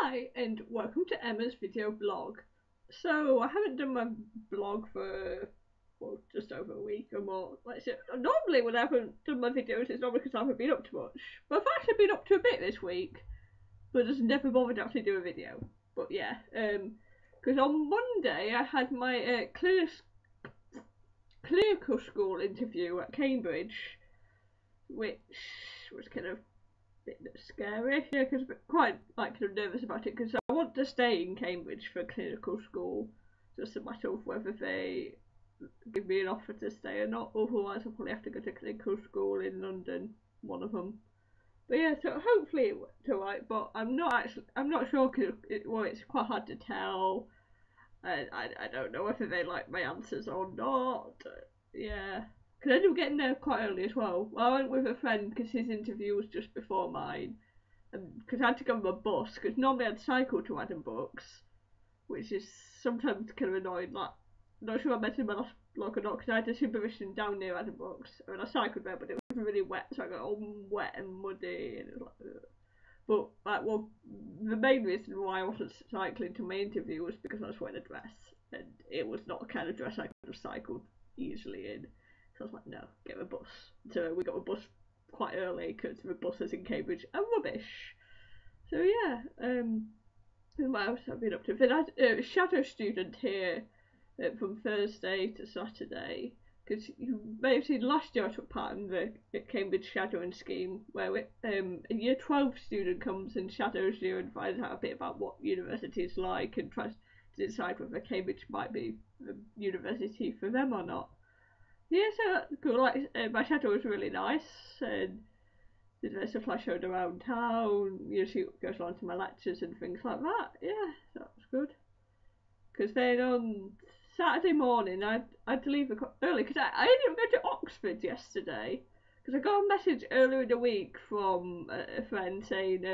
Hi, and welcome to Emma's video blog. So, I haven't done my blog for, well, just over a week or more. Normally when I haven't done my videos, it's normally because I haven't been up to much. But I've actually been up to a bit this week, but just never bothered to actually do a video. But yeah, because on Monday I had my clinical school interview at Cambridge, which was kind of bit scary, yeah, because I'm quite kind of nervous about it because I want to stay in Cambridge for clinical school. Just a matter of whether they give me an offer to stay or not. Otherwise, I'll probably have to go to clinical school in London, one of them. But yeah, so hopefully it's alright. But I'm not sure because it's quite hard to tell. I don't know whether they like my answers or not. Yeah. Because I ended up getting there quite early as well. I went with a friend because his interview was just before mine. Because I had to go on a bus, because normally I'd cycle to Addenbrooks, which is sometimes kind of annoying. Like, I'm not sure I mentioned in my last vlog or not, because I had a supervision down near Addenbrooks. I mean, I cycled there, but it was really wet, so I got all wet and muddy, and it was like, ugh. But, well, the main reason why I wasn't cycling to my interview was because I was wearing a dress, and it was not the kind of dress I could have cycled easily in. So I was like, no, get a bus. So we got a bus quite early because the buses in Cambridge are rubbish. So yeah, what else have I been up to? I had a shadow student here from Thursday to Saturday, because you may have seen last year I took part in the Cambridge shadowing scheme, where a year 12 student comes and shadows you and finds out a bit about what university is like and tries to decide whether Cambridge might be the university for them or not. Yeah, so that's cool. My shadow was really nice, and did stuff like showed around town. She goes on to my lectures and things like that. Yeah, so that was good. Because then on Saturday morning, I had to leave early because I ended up going to Oxford yesterday. Because I got a message earlier in the week from a friend saying,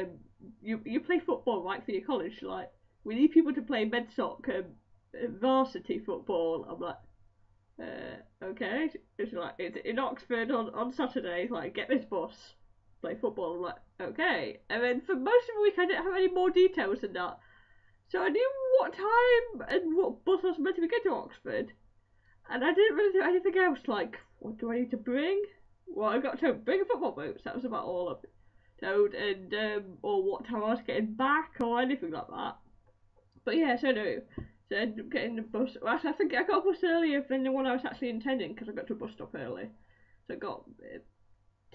you play football, right, for your college? Like, we need people to play medsoc, varsity football. I'm like, okay. It's like, it's in Oxford on Saturday. Like, get this bus, play football. I'm like, okay. And then for most of the week, I didn't have any more details than that. So I knew what time and what bus I was meant to be getting to Oxford. And I didn't really do anything else. Like, what do I need to bring? Well, I got to bring football boots. That was about all of it. Told, and or what time I was getting back or anything like that. But yeah, so no. So I ended up getting the bus. Well, actually, I think I got a bus earlier than the one I was actually intending because I got to a bus stop early. So I got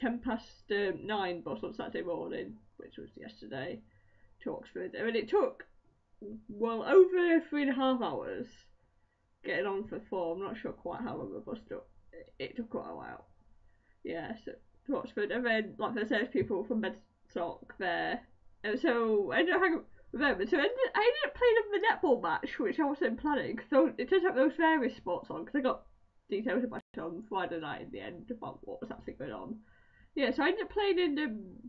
9 bus on Saturday morning, which was yesterday, to Oxford. I mean, it took, well, over 3.5 hours getting on for 4. I'm not sure quite how long the bus took. It took quite a while. Yeah, so to Oxford. And then, like I said, people from medsoc there. And so I ended up hanging with them. So I ended up playing the netball match, which I wasn't planning. So it turns out there was various sports on, because I got details about it on Friday night in the end about what was actually going on. Yeah, so I ended up playing in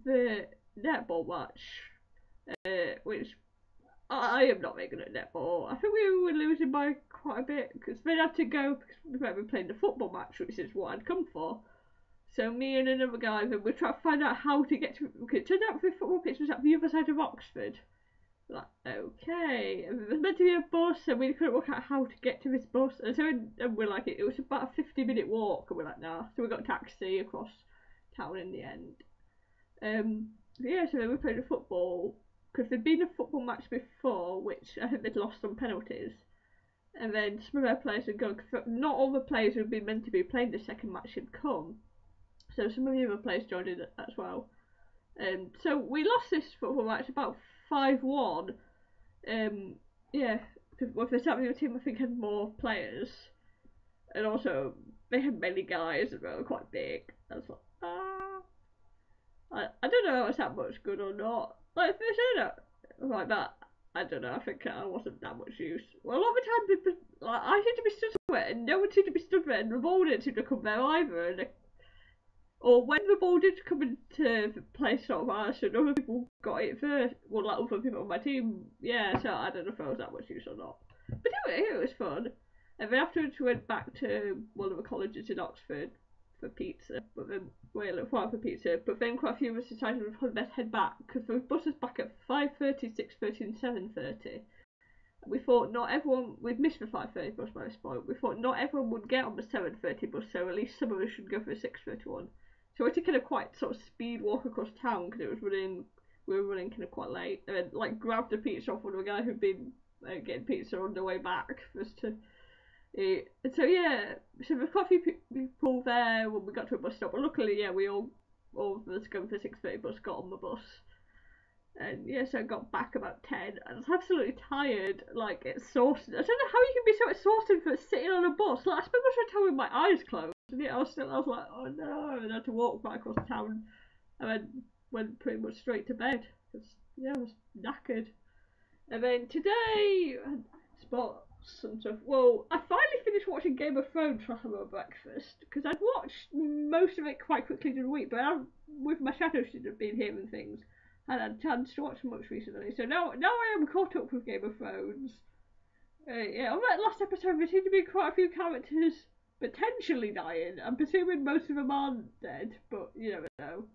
the netball match, which I am not very good at netball. I think we were losing by quite a bit because they had to go because we were playing the football match, which is what I'd come for. So me and another guy, we were trying to find out how to get to. It turned out the football pitch was at the other side of Oxford. Like, okay, and there was meant to be a bus, and we couldn't work out how to get to this bus. And so we're like, it was about a 50-minute walk, and we're like, nah. So we got a taxi across town in the end. Yeah, so then we played a football because there'd been a football match before, which I think they'd lost on penalties. And then some of their players had gone, because not all the players who'd been meant to be playing the second match had come. So some of the other players joined in as well. So we lost this football match about 5-1. Yeah, because well, the Saturday team I think had more players. And also, they had many guys and they were quite big. I was like, I don't know if it's that much good or not. Like, if they said it like that, I don't know, I think I wasn't that much use. Well, a lot of the time, people, like, I seem to be stood there, and no one seemed to be stood there, and the ball didn't seem to come there either. And or when the ball did come into the place, sort of, other people got it first. Well, like other people on my team, yeah, so I don't know if it was that much use or not. But anyway, it was fun. And then afterwards we went back to one of the colleges in Oxford for pizza. But then waiting at 4 for pizza, but then quite a few of us decided we'd probably best head back because the bus was back at 5:30, 6:30 and 7:30. We thought not everyone, we'd missed the 5:30 bus by this point, we thought not everyone would get on the 7:30 bus, so at least some of us should go for the 6:31. So we had to kind of quite sort of speed walk across town because we were running kind of quite late, and then like grabbed a pizza off one of the guy who'd been getting pizza on the way back for us to eat. And so yeah, so there's quite a few people there when we got to a bus stop, but luckily yeah, we all of us going for the 6:30 bus got on the bus. And yeah, so I got back about 10. I was absolutely tired, like exhausted. I don't know how you can be so exhausted for sitting on a bus. Like I spent much of the time with my eyes closed, and yet I was like, oh no, and I had to walk back across town, and then went pretty much straight to bed because yeah, I was knackered. And then today, sports and stuff. Well, I finally finished watching Game of Thrones for my breakfast because I'd watched most of it quite quickly during the week, but with my shadow student being here and things, I had a chance to watch much recently. So now I am caught up with Game of Thrones. Yeah, on that last episode, there seemed to be quite a few characters potentially dying. I'm presuming most of them aren't dead, but you never know.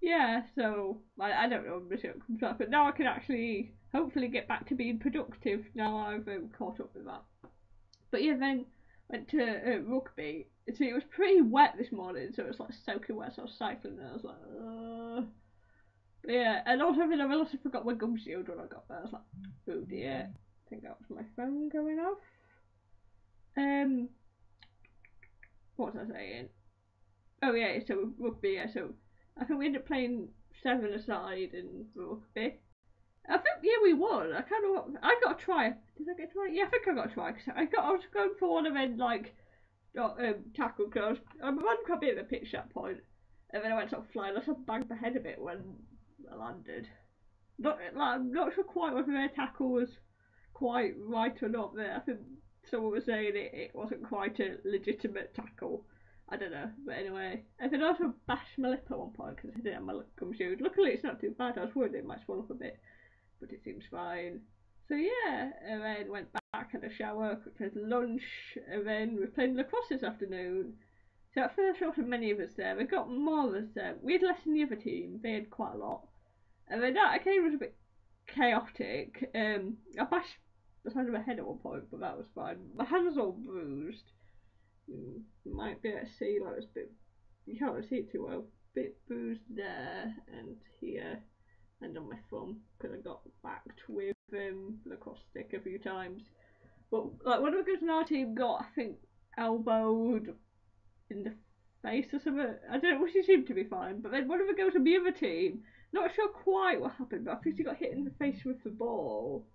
Yeah, so I don't know when it comes up, but now I can actually hopefully get back to being productive now I've caught up with that. But yeah, then went to rugby. See, it was pretty wet this morning, so it was like soaking wet, so I was cycling and I was like, But yeah, and also I also forgot my gum shield when I got there. I was like, oh dear. I think that was my phone going off. What was I saying? Oh yeah, so rugby, yeah, so I think we ended up playing 7-a-side in rugby. I think yeah we won. I got a try. Did I get a try? Yeah, I think I got a try because I was going for one of them like tackle because I ran quite a bit of a pitch that point, and then I went sort of flying. I sort of banged my head a bit when I landed. I'm not sure quite whether their tackle was quite right or not. There, I think someone was saying it wasn't quite a legitimate tackle. I don't know, but anyway. And then I also bashed my lip at one point because I didn't have my gum shield. Luckily it's not too bad. I was worried it might swell up a bit, but it seems fine. So yeah, and then went back, had a shower, quickly had lunch, and then we played lacrosse this afternoon. So at first there wasn't many of us there. We got more of us there. We had less than the other team. They had quite a lot. And then that again was a bit chaotic. I bashed the side of my head at one point, but that was fine. My hand was all bruised. You might be able to see like it's a bit. You can't really see it too well. Bit bruised there and here, and on my thumb because I got whacked with lacrosse stick a few times. But like one of the guys in our team got, I think, elbowed in the face or something. I don't know. She seemed to be fine, but then one of the girls on the other team, not sure quite what happened, but I think she got hit in the face with the ball.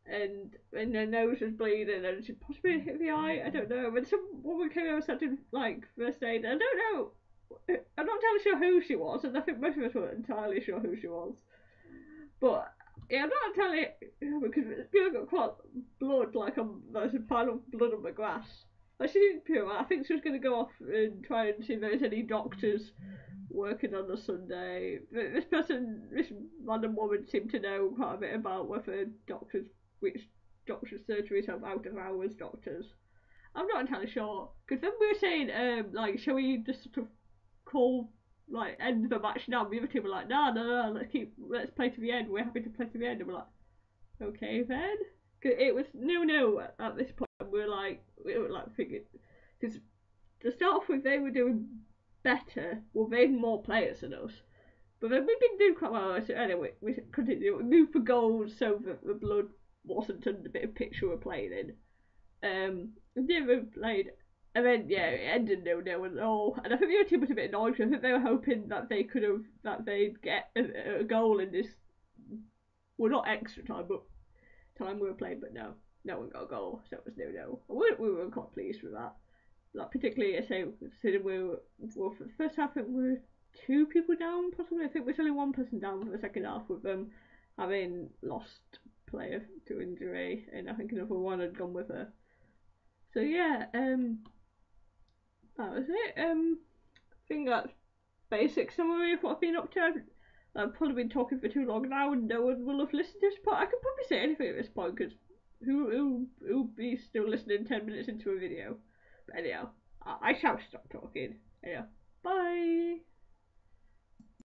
And her nose was bleeding and she possibly hit the eye, I don't know. When some woman came over and started like first aid, I don't know, I'm not entirely sure who she was, and I think most of us weren't entirely sure who she was. But yeah, I'm not entirely because people got quite blood, like there's a pile of blood on the grass. Like she didn't pure. I think she was going to go off and try and see if there's any doctors working on the Sunday. This random woman seemed to know quite a bit about whether which doctors' surgeries have out of hours doctors. I'm not entirely sure because then we were saying like shall we just sort of call like end the match now? The other team were like no, let's play to the end. We're happy to play to the end. And we're like okay then. Cause it was no at this point. We were like thinking because to start off with they were doing better. Well, they had more players than us. But then we've been doing quite well. So anyway, we continued. We moved for goals so that the blood wasn't on the bit of pitch we were playing in. And then we played. And then, yeah, it ended 0-0 and all. And I think the other team was a bit annoyed because I think they were hoping that they'd get a goal in this, well, not extra time, but time we were playing, but no one got a goal, so it was 0-0. We were quite pleased with that. Like, particularly, I say, considering well, for the first half, I think we were 2 people down, possibly. I think there was only 1 person down for the second half, with them having lost player to injury, and I think another one had gone with her. So yeah, that was it. I think that's basic summary of what I've been up to. I've probably been talking for too long now, and no one will have listened to this part. I could probably say anything at this point, because who'll be still listening 10 minutes into a video? But anyhow, I shall stop talking. Yeah. Bye.